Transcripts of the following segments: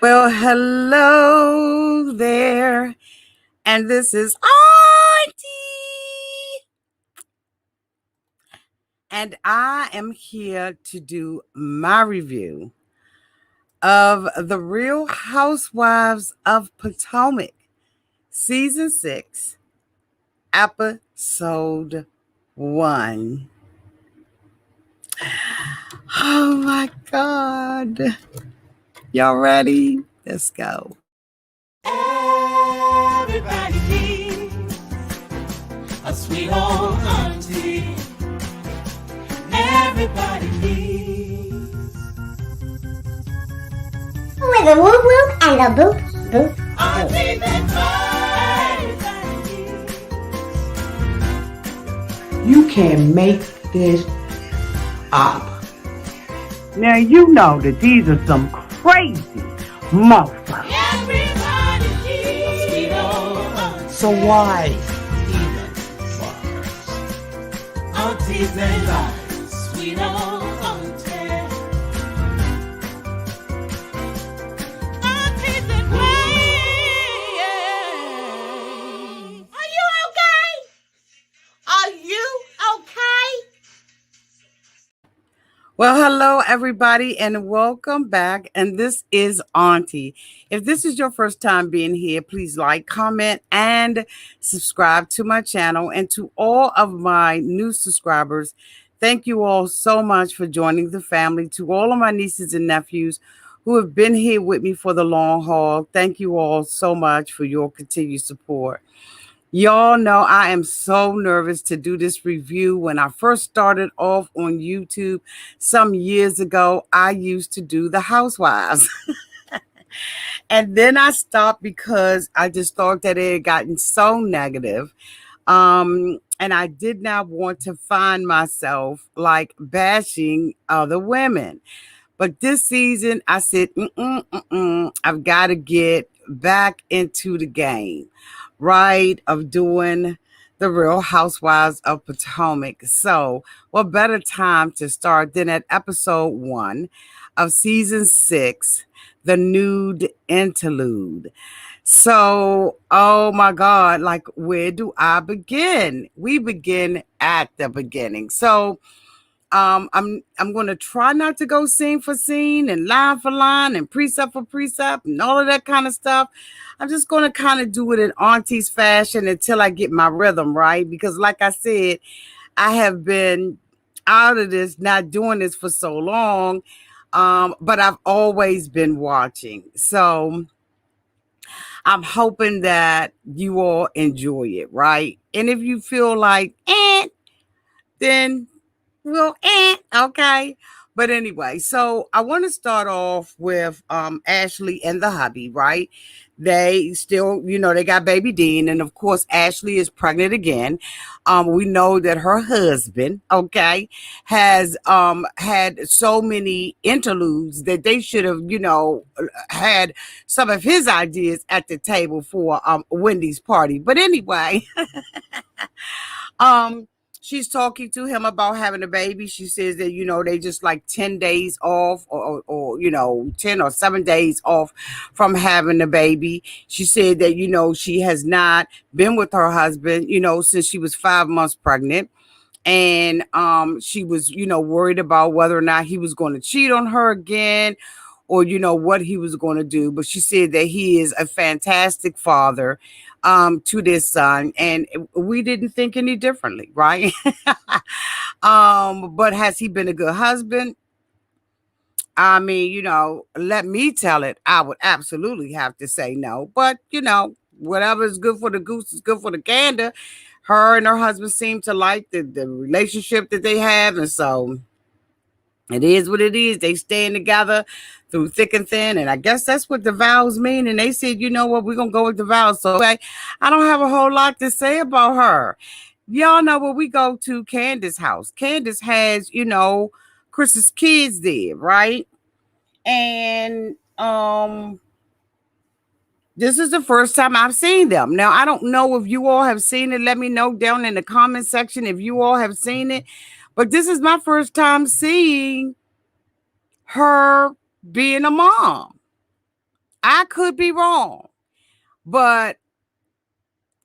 Well, hello there, and this is Auntie, and I am here to do my review of The Real Housewives of Potomac, Season 6, Episode 1. Oh my God. Y'all ready? Let's go. Everybody needs a sweet old auntie. Everybody needs with a whoop whoop and a boop boop auntie boop. that You can make this up. Now you know that these are some crazy motherfuckers. everybody needs a sweet old auntie. So why even bother? Aunties and lives, sweet old auntie. Aunties and ways. Are you okay? Are you okay? Well, hello, everybody, and welcome back. And this is Auntie. If this is your first time being here, please like, comment, and subscribe to my channel. And to all of my new subscribers, thank you all so much for joining the family. To all of my nieces and nephews who have been here with me for the long haul, thank you all so much for your continued support. Y'all know I am so nervous to do this review. When I first started off on YouTube some years ago, I used to do the Housewives. And then I stopped because I just thought that it had gotten so negative. And I did not want to find myself like bashing other women. But this season, I said, I've got to get back into the game, right, of doing the Real Housewives of Potomac. So, what better time to start than at episode 1 of season 6, the Nude Interlude. So, oh my God, like, where do I begin? We begin at the beginning. So, I'm going to try not to go scene for scene and line for line and precept for precept and all of that kind of stuff. I'm just going to kind of do it in Auntie's fashion until I get my rhythm right. Because like I said, I have been out of this, not doing this for so long. But I've always been watching. So I'm hoping that you all enjoy it, right? And if you feel like, then well, okay. But anyway, so I want to start off with Ashley and the hubby, right? They still, they got baby Dean, and of course, Ashley is pregnant again. We know that her husband, okay, has had so many interludes that they should have, had some of his ideas at the table for Wendy's party. But anyway, she's talking to him about having a baby. She says that, they just like 10 days off or 10 or 7 days off from having a baby. She said that, she has not been with her husband, since she was 5 months pregnant. And she was, worried about whether or not he was going to cheat on her again or, what he was going to do. But she said that he is a fantastic father to this son, and we didn't think any differently, right? But has he been a good husband? I mean, let me tell it, I would absolutely have to say no. But, whatever is good for the goose is good for the gander. Her and her husband seem to like the relationship that they have. And so it is what it is. They staying together through thick and thin. And I guess that's what the vows mean. And they said, you know what, we're going to go with the vows. So I don't have a whole lot to say about her. Y'all know when we go to Candace's house, Candace has, Chris's kids there, right? And this is the first time I've seen them. Now, I don't know if you all have seen it. Let me know down in the comment section if you all have seen it. But this is my first time seeing her being a mom. I could be wrong, but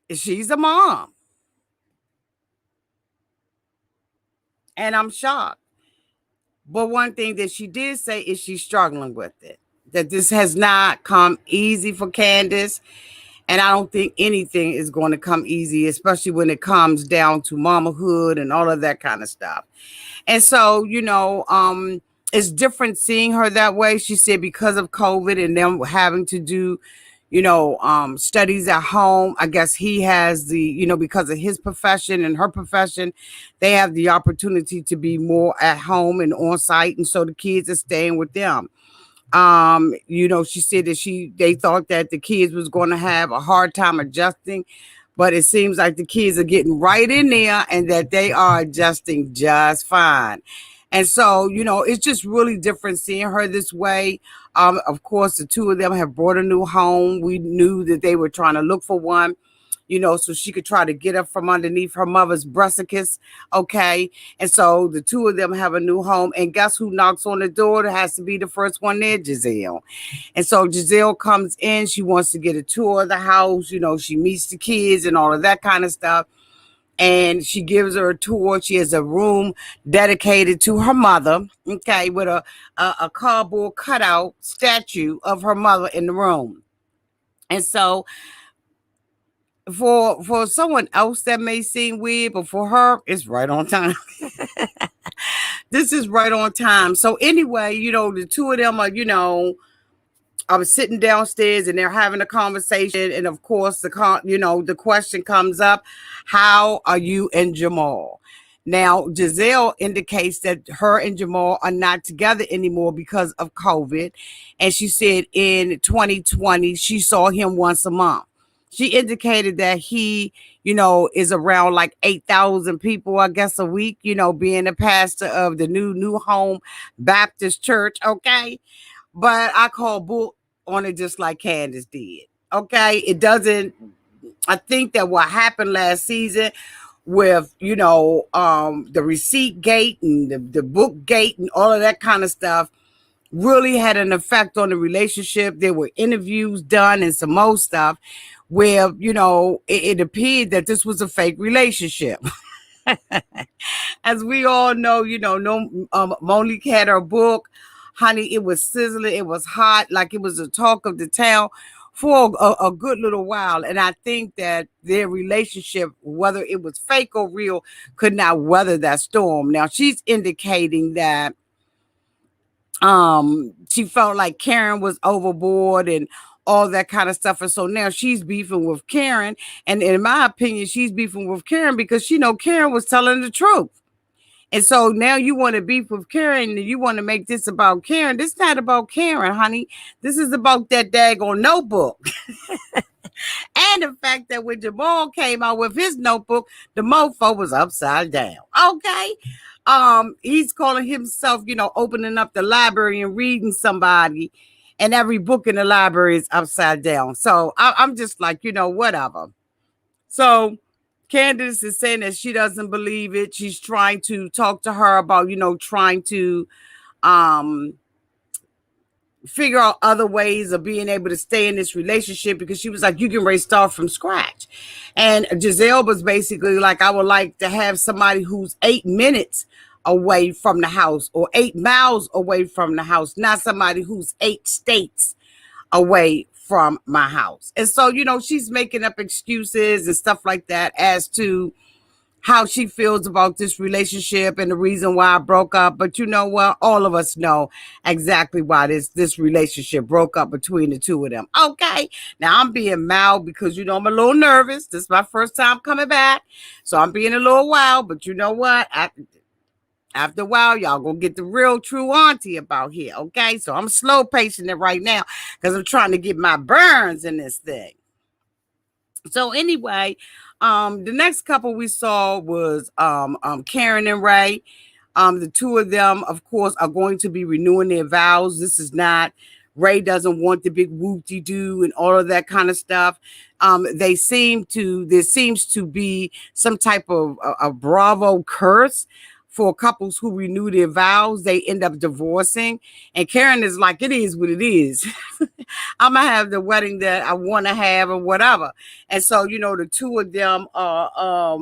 she's a mom. And I'm shocked. But one thing that she did say is she's struggling with it. That this has not come easy for Candace. And I don't think anything is going to come easy, especially when it comes down to mamahood and all of that kind of stuff. And so, it's different seeing her that way. She said because of COVID and them having to do, studies at home. I guess he has because of his profession and her profession, they have the opportunity to be more at home and on site. And so the kids are staying with them. She said that they thought that the kids was going to have a hard time adjusting, but it seems like the kids are getting right in there and that they are adjusting just fine. And so, it's just really different seeing her this way. Of course, the two of them have bought a new home. We knew that they were trying to look for one, so she could try to get up from underneath her mother's brassicas. Okay. And so the two of them have a new home. And guess who knocks on the door? That has to be the first one there, Giselle. And so Giselle comes in. She wants to get a tour of the house. She meets the kids and all of that kind of stuff. And she gives her a tour. She has a room dedicated to her mother, okay, with a cardboard cutout statue of her mother in the room. And so for someone else that may seem weird, but for her, it's right on time. This is right on time. So anyway, the two of them are, I was sitting downstairs and they're having a conversation. And of course, the question comes up, how are you and Jamal? Now, Giselle indicates that her and Jamal are not together anymore because of COVID. And she said in 2020, she saw him once a month. She indicated that he, is around like 8,000 people, I guess, a week, being a pastor of the New Home Baptist Church. Okay. But I call bull on it just like Candace did. Okay. It doesn't, I think that what happened last season with, the receipt gate and the book gate and all of that kind of stuff really had an effect on the relationship. There were interviews done and some more stuff where, it appeared that this was a fake relationship. As we all know, Monique had her book. Honey, it was sizzling. It was hot. Like it was the talk of the town for a good little while. And I think that their relationship, whether it was fake or real, could not weather that storm. Now, she's indicating that she felt like Karen was overboard and all that kind of stuff. And so now she's beefing with Karen. And in my opinion, she's beefing with Karen because Karen was telling the truth. And so now you want to beef with Karen and you want to make this about Karen. This is not about Karen, honey. This is about that daggone notebook. And the fact that when Jamal came out with his notebook, the mofo was upside down. Okay. He's calling himself, opening up the library and reading somebody, and every book in the library is upside down. So I'm just like, whatever. So Candace is saying that she doesn't believe it. She's trying to talk to her about, trying to figure out other ways of being able to stay in this relationship, because she was like, you can start from scratch. And Giselle was basically like, I would like to have somebody who's 8 minutes away from the house or 8 miles away from the house, not somebody who's 8 states away from my house. And so, she's making up excuses and stuff like that as to how she feels about this relationship and the reason why I broke up. But you know what? All of us know exactly why this relationship broke up between the two of them. Okay. Now I'm being mild because, I'm a little nervous. This is my first time coming back. So I'm being a little wild, but you know what? After a while, y'all gonna get the real true auntie about here. Okay. So I'm slow pacing it right now because I'm trying to get my burns in this thing. So anyway, the next couple we saw was Karen and Ray. The two of them, of course, are going to be renewing their vows. This is not, Ray doesn't want the big whoop-de-doo and all of that kind of stuff. There seems to be some type of a Bravo curse for couples who renew their vows, they end up divorcing. And Karen is like, it is what it is. I'm gonna have the wedding that I want to have or whatever. And so, the two of them are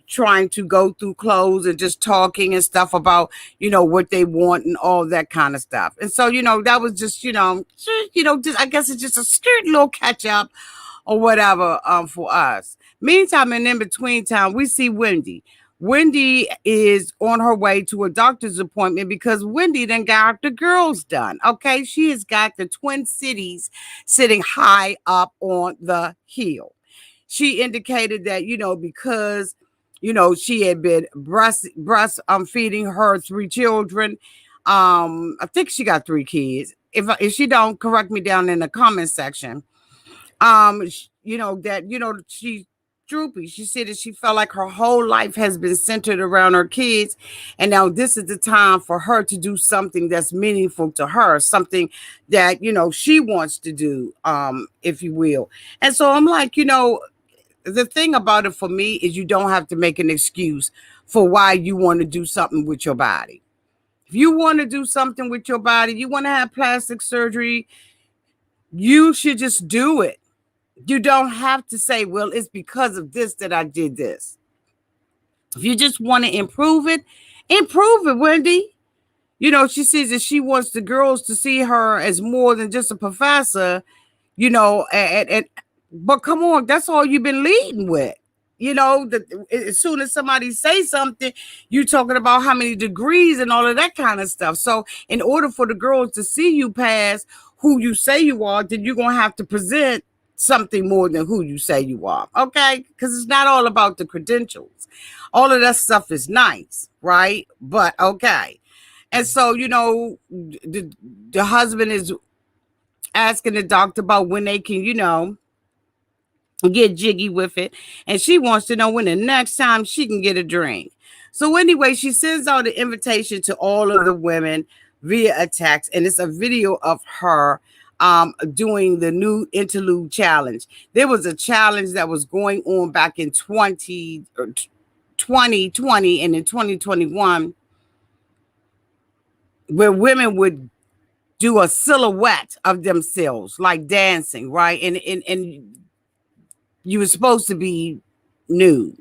trying to go through clothes and just talking and stuff about, what they want and all that kind of stuff. And so, that was just, just, I guess it's just a skirt little catch up or whatever for us. Meantime, and in between time, we see Wendy. Wendy is on her way to a doctor's appointment because Wendy then got the girls done. Okay, she has got the Twin Cities sitting high up on the hill. She indicated that, because, she had been breast feeding her 3 children. I think she got 3 kids. If she don't, correct me down in the comment section. She's droopy. She said that she felt like her whole life has been centered around her kids. And now this is the time for her to do something that's meaningful to her, something that, she wants to do, if you will. And so I'm like, the thing about it for me is you don't have to make an excuse for why you want to do something with your body. If you want to do something with your body, you want to have plastic surgery, you should just do it. You don't have to say, well, it's because of this that I did this. If you just want to improve it, Wendy. She says that she wants the girls to see her as more than just a professor, but come on, that's all you've been leading with. As soon as somebody say something, you're talking about how many degrees and all of that kind of stuff. So in order for the girls to see you past who you say you are, then you're going to have to present something more than who you say you are. Okay. Because it's not all about the credentials. All of that stuff is nice. Right. But okay. And so, the husband is asking the doctor about when they can, get jiggy with it. And she wants to know when the next time she can get a drink. So anyway, she sends out an invitation to all of the women via a text. And it's a video of her doing the new Interlude challenge. There was a challenge that was going on back in 2020 and in 2021 where women would do a silhouette of themselves, like dancing, right? And you were supposed to be nude.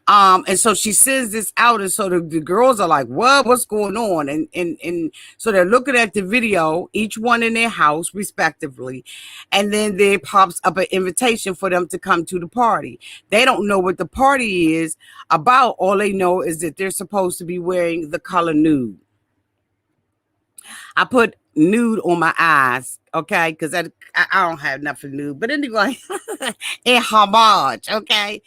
And so she sends this out, and so the girls are like, what's going on? And so they're looking at the video, each one in their house respectively, and then there pops up an invitation for them to come to the party. They don't know what the party is about. All they know is that they're supposed to be wearing the color nude. I put nude on my eyes, okay, because I don't have nothing nude. But anyway, in homage, okay.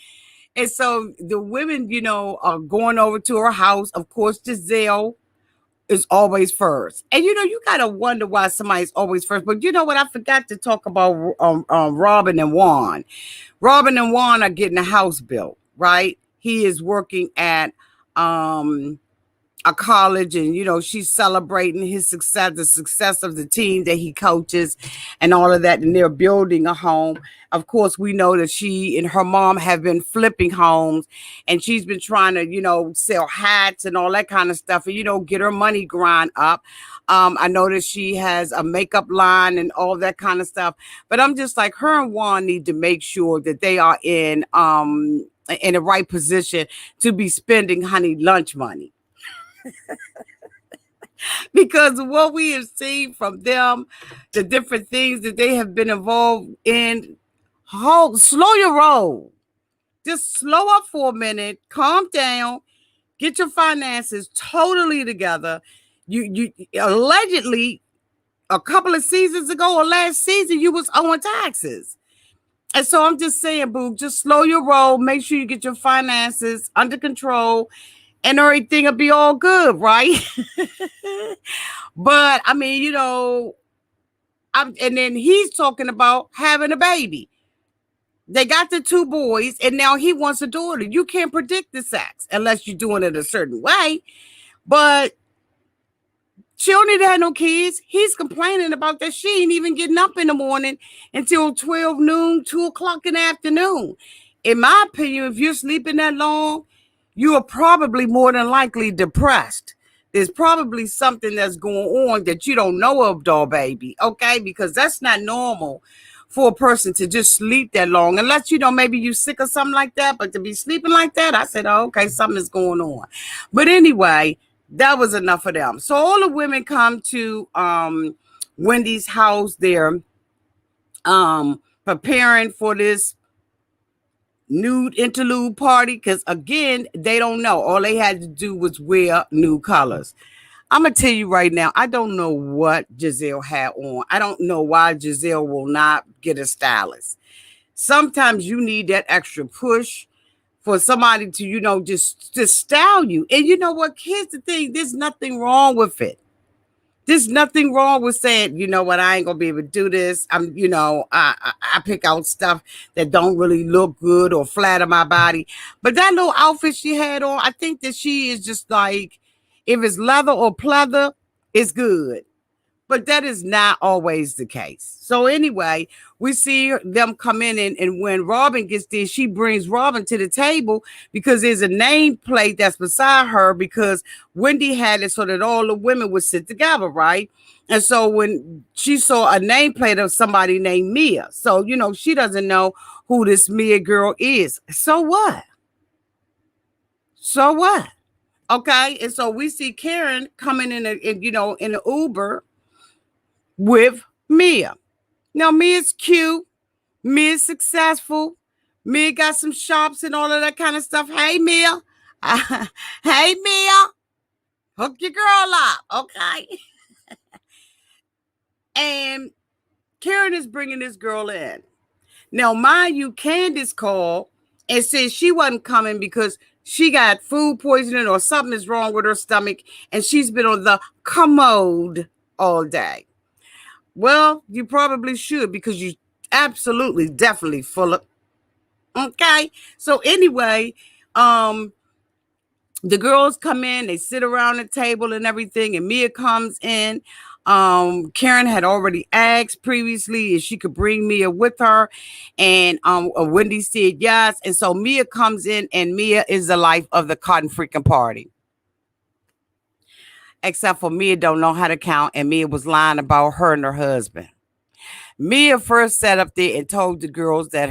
And so the women, are going over to her house. Of course, Giselle is always first. And, you got to wonder why somebody's always first. But you know what? I forgot to talk about Robin and Juan. Robin and Juan are getting a house built, right? He is working at a college, and she's celebrating his success, the success of the team that he coaches and all of that, and they're building a home. Of course, we know that she and her mom have been flipping homes, and she's been trying to sell hats and all that kind of stuff, and get her money grind up. I know that she has a makeup line and all that kind of stuff, but I'm just like, her and Juan need to make sure that they are in the right position to be spending lunch money. Because what we have seen from them, the different things that they have been involved in, slow your roll. Just slow up for a minute, calm down, get your finances totally together. You allegedly a couple of seasons ago or last season, you was owing taxes. And so I'm just saying, boo, just slow your roll, make sure you get your finances under control, and everything will be all good, right? But I mean, and then he's talking about having a baby. They got the 2 boys, and now he wants a daughter. You can't predict the sex unless you're doing it a certain way. But she don't need to have no kids. He's complaining about that she ain't even getting up in the morning until 12 noon, 2 o'clock in the afternoon. In my opinion, if you're sleeping that long, you are probably more than likely depressed. There's probably something that's going on that you don't know of, doll baby. Okay, because that's not normal for a person to just sleep that long, unless maybe you sick or something like that. But to be sleeping like that, I said, oh, okay, something is going on. But anyway, that was enough of them. So all the women come to Wendy's house. They're preparing for this nude interlude party, because again, they don't know. All they had to do was wear nude colors. I'm gonna tell you right now, I don't know what Giselle had on. I don't know why Giselle will not get a stylist. Sometimes you need that extra push for somebody to, just style you. And you know what? Here's the thing: there's nothing wrong with it. There's nothing wrong with saying, you know what, I ain't gonna be able to do this. I pick out stuff that don't really look good or flatter my body. But that little outfit she had on, I think that she is just like, if it's leather or pleather, it's good. But that is not always the case. So anyway, we see them come in, and when Robin gets there, she brings Robin to the table because there's a nameplate that's beside her, because Wendy had it so that all the women would sit together, right? And so when she saw a nameplate of somebody named Mia, so, she doesn't know who this Mia girl is. So what? So what? Okay. And so we see Karen coming in an Uber with Mia. Now, Mia's cute. Mia's successful. Mia got some shops and all of that kind of stuff. Hey, Mia. Hey, Mia. Hook your girl up. Okay. And Karen is bringing this girl in. Now, mind you, Candace called and said she wasn't coming because she got food poisoning or something is wrong with her stomach, and she's been on the commode all day. Well, you probably should, because you absolutely, definitely full of. Okay. So anyway, the girls come in, they sit around the table and everything, and Mia comes in. Karen had already asked previously if she could bring Mia with her, and Wendy said yes. And so Mia comes in, and Mia is the life of the cotton freaking party. Except for Mia don't know how to count, and Mia was lying about her and her husband. Mia first sat up there and told the girls that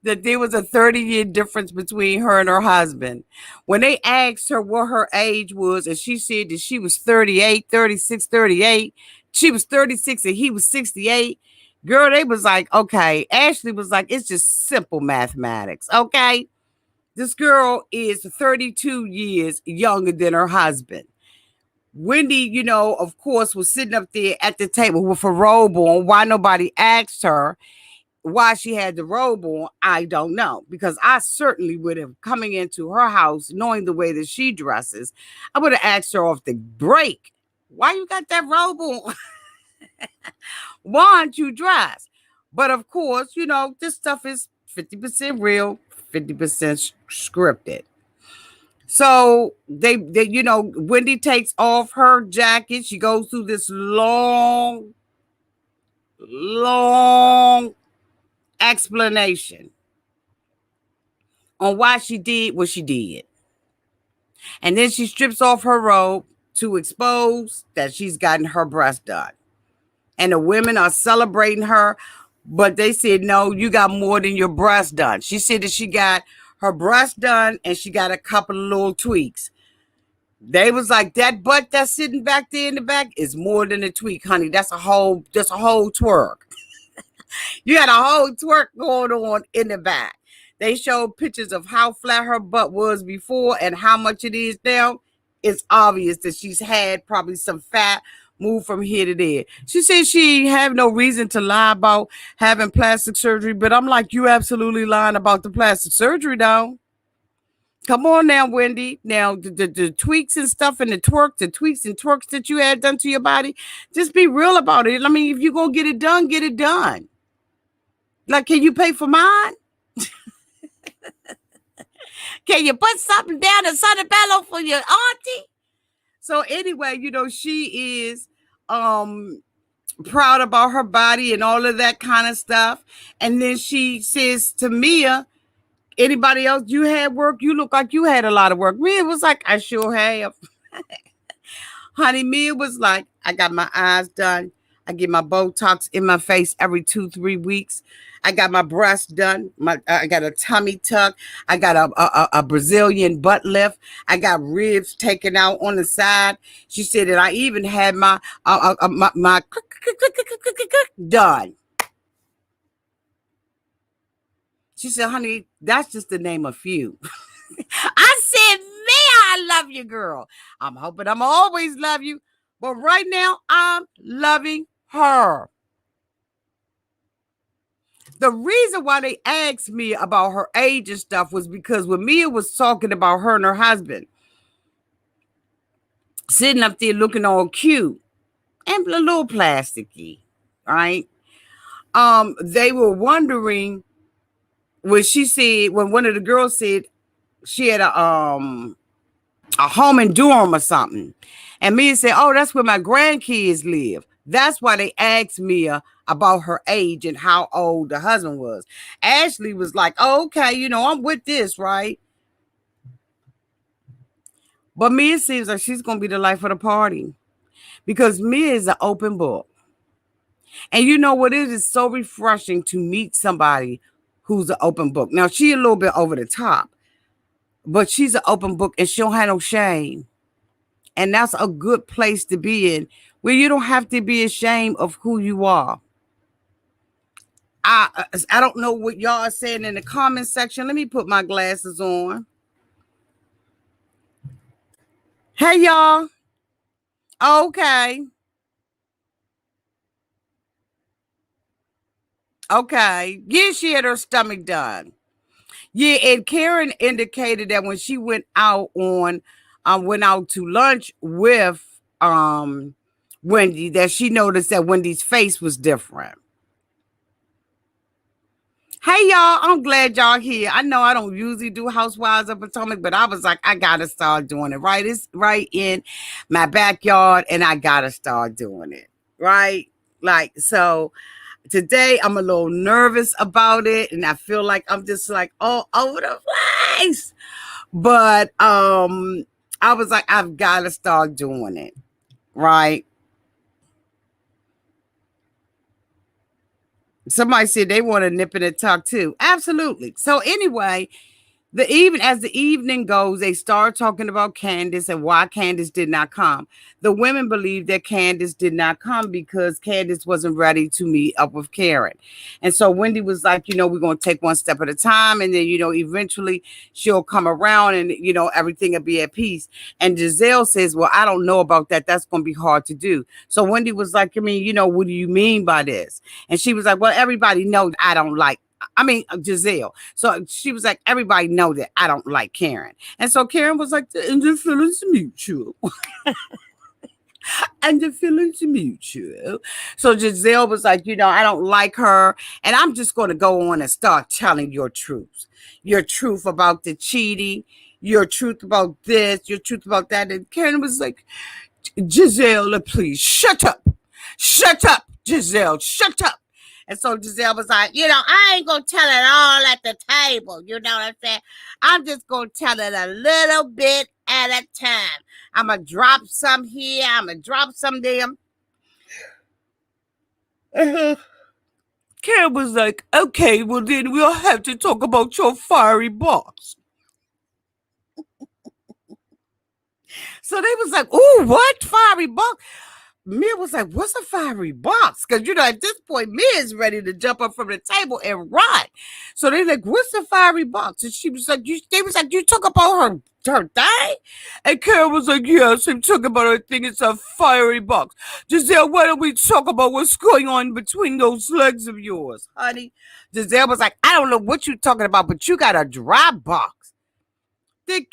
that there was a 30-year difference between her and her husband. When they asked her what her age was, and she said that she was 38, 36, 38, she was 36 and he was 68. Girl, they was like, okay. Ashley was like, it's just simple mathematics, okay? This girl is 32 years younger than her husband. Wendy, of course, was sitting up there at the table with a robe on. Why nobody asked her why she had the robe on, I don't know. Because I certainly would have, coming into her house, knowing the way that she dresses, I would have asked her off the break, why you got that robe on? Why aren't you dressed? But of course, this stuff is 50% real, 50% scripted. So they, Wendy takes off her jacket. She goes through this long explanation on why she did what she did. And then she strips off her robe to expose that she's gotten her breast done. And the women are celebrating her, but they said, no, you got more than your breast done. She said that she got her breast done and she got a couple of little tweaks. They was like, that butt that's sitting back there in the back is more than a tweak, honey. That's a whole twerk. You had a whole twerk going on in the back. They showed pictures of how flat her butt was before and how much it is now. It's obvious that she's had probably some fat moved from here to there. She said she have no reason to lie about having plastic surgery, but I'm like, you absolutely lying about the plastic surgery, though. Come on now, Wendy. Now, the tweaks and stuff and the tweaks and twerks that you had done to your body, just be real about it. I mean, if you're going to get it done, get it done. Like, can you pay for mine? Can you put something down in Sonobello for your auntie? So anyway, she is proud about her body and all of that kind of stuff. And then she says to Mia, Anybody else, you had work? You look like you had a lot of work. Me, it was like, I sure have. Honey, me, it was like, I got my eyes done. I get my Botox in my face every 2-3 weeks. I got my breasts done. I got a tummy tuck. I got a Brazilian butt lift. I got ribs taken out on the side. She said that I even had my done. She said, honey, that's just to name a few. I said, man, I love you, girl. I'm hoping I'm always love you. But right now, I'm loving her. The reason why they asked me about her age and stuff was because when Mia was talking about her and her husband, sitting up there looking all cute and a little plasticky, right? They were wondering when she said, when one of the girls said she had a home in Durham or something. And Mia said, oh, that's where my grandkids live. That's why they asked Mia about her age and how old the husband was. Ashley was like, oh, okay, I'm with this, right? But Mia seems like she's going to be the life of the party because Mia is an open book. And you know what? It is so refreshing to meet somebody who's an open book. Now, she a little bit over the top, but she's an open book and she don't have no shame. And that's a good place to be in, where you don't have to be ashamed of who you are. I don't know what y'all are saying in the comment section. Let me put my glasses on. Hey, y'all. Okay. Okay. Yeah, she had her stomach done. Yeah, and Karen indicated that when she went out to lunch with Wendy, that she noticed that Wendy's face was different. Hey, y'all, I'm glad y'all here. I know I don't usually do Housewives of Potomac, but I was like, I got to start doing it, right? It's right in my backyard, and I got to start doing it, right? Like, so today I'm a little nervous about it, and I feel like I'm just like all over the place. But I was like, I've got to start doing it, right? Somebody said they want to nip in and tuck too. Absolutely. So anyway, as the evening goes, they start talking about Candace and why Candace did not come. The women believe that Candace did not come because Candace wasn't ready to meet up with Karen. And so Wendy was like, we're going to take one step at a time. And then, eventually she'll come around and, everything will be at peace. And Giselle says, well, I don't know about that. That's going to be hard to do. So Wendy was like, what do you mean by this? And she was like, well, everybody knows Giselle. So she was like, everybody know that I don't like Karen. And so Karen was like, and the feelings are mutual. And the feelings are mutual. So Giselle was like, I don't like her. And I'm just going to go on and start telling your truth. Your truth about the cheating. Your truth about this. Your truth about that. And Karen was like, Giselle, please shut up. Shut up, Giselle. Shut up. And so Giselle was like, I ain't going to tell it all at the table. You know what I'm saying? I'm just going to tell it a little bit at a time. I'm going to drop some here. I'm going to drop some there. Karen was like, okay, well then we'll have to talk about your fiery box. So they was like, ooh, what? Fiery box? Mia was like, what's a fiery box? Because, at this point, Mia is ready to jump up from the table and run. So they're like, what's a fiery box? And she was like, they was like, you talk about her thing? And Karen was like, yes, I'm talking about her thing. It's a fiery box. Giselle, why don't we talk about what's going on between those legs of yours, honey? Giselle was like, I don't know what you're talking about, but you got a dry box. Then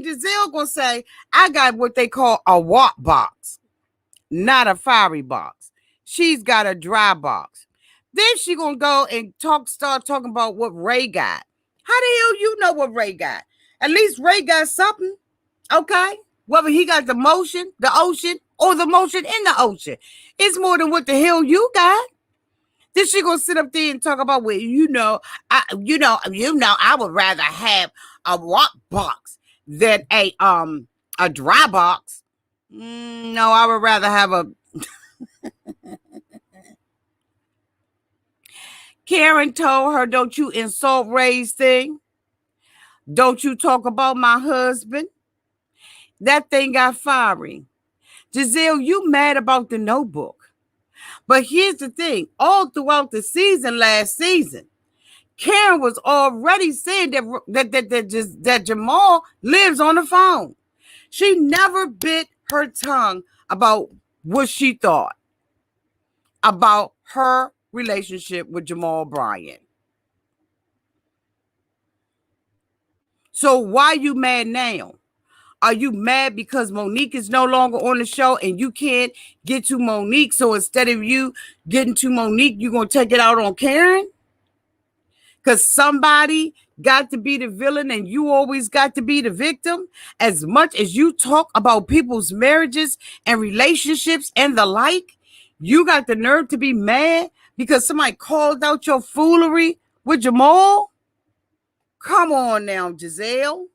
Giselle gonna say, I got what they call a RHOP box. Not a fiery box. She's got a dry box. Then she gonna go and start talking about what Ray got. How the hell you know what Ray got? At least Ray got something, okay? Whether he got the motion, the ocean, or the motion in the ocean. It's more than what the hell you got. Then she gonna sit up there and talk about, well, I would rather have a RHOP box than a dry box. No, I would rather have a. Karen told her, "Don't you insult Ray's thing. Don't you talk about my husband." That thing got fiery. Giselle, you mad about the Notebook. But here's the thing. All throughout the season, last season, Karen was already saying that Jamal lives on the phone. She never bit her tongue about what she thought about her relationship with Jamal Bryant. So why you mad now? Are you mad because Monique is no longer on the show and you can't get to Monique? So instead of you getting to Monique, you're going to take it out on Karen? Because somebody got to be the villain and you always got to be the victim. As much as you talk about people's marriages and relationships and the like, you got the nerve to be mad because somebody called out your foolery with Jamal? Come on now, Giselle.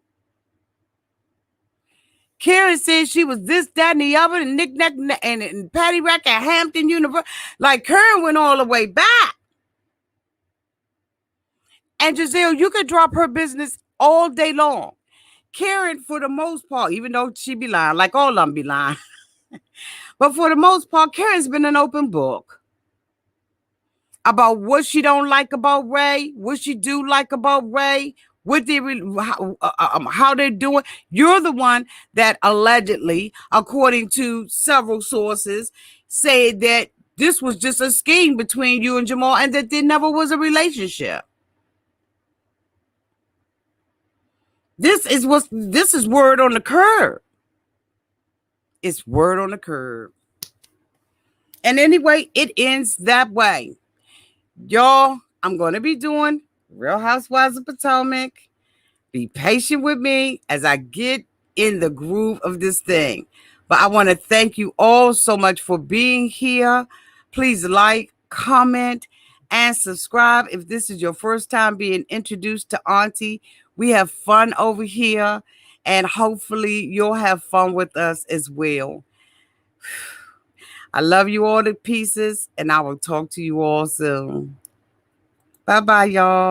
Karen said she was this, that, and the other, and Nick Nack and Patty Rack at Hampton University. Like, Karen went all the way back. And Giselle, you could drop her business all day long. Karen, for the most part, even though she be lying, like all of them be lying, but for the most part, Karen's been an open book about what she don't like about Ray, what she do like about Ray, what they how they're doing. You're the one that allegedly, according to several sources, said that this was just a scheme between you and Jamal and that there never was a relationship. This is word on the curb. It's word on the curb. And anyway, it ends that way. Y'all, I'm going to be doing Real Housewives of Potomac. Be patient with me as I get in the groove of this thing. But I want to thank you all so much for being here. Please like, comment, and subscribe if this is your first time being introduced to Auntie. We have fun over here, and hopefully you'll have fun with us as well. I love you all to pieces, and I will talk to you all soon. Bye-bye, y'all.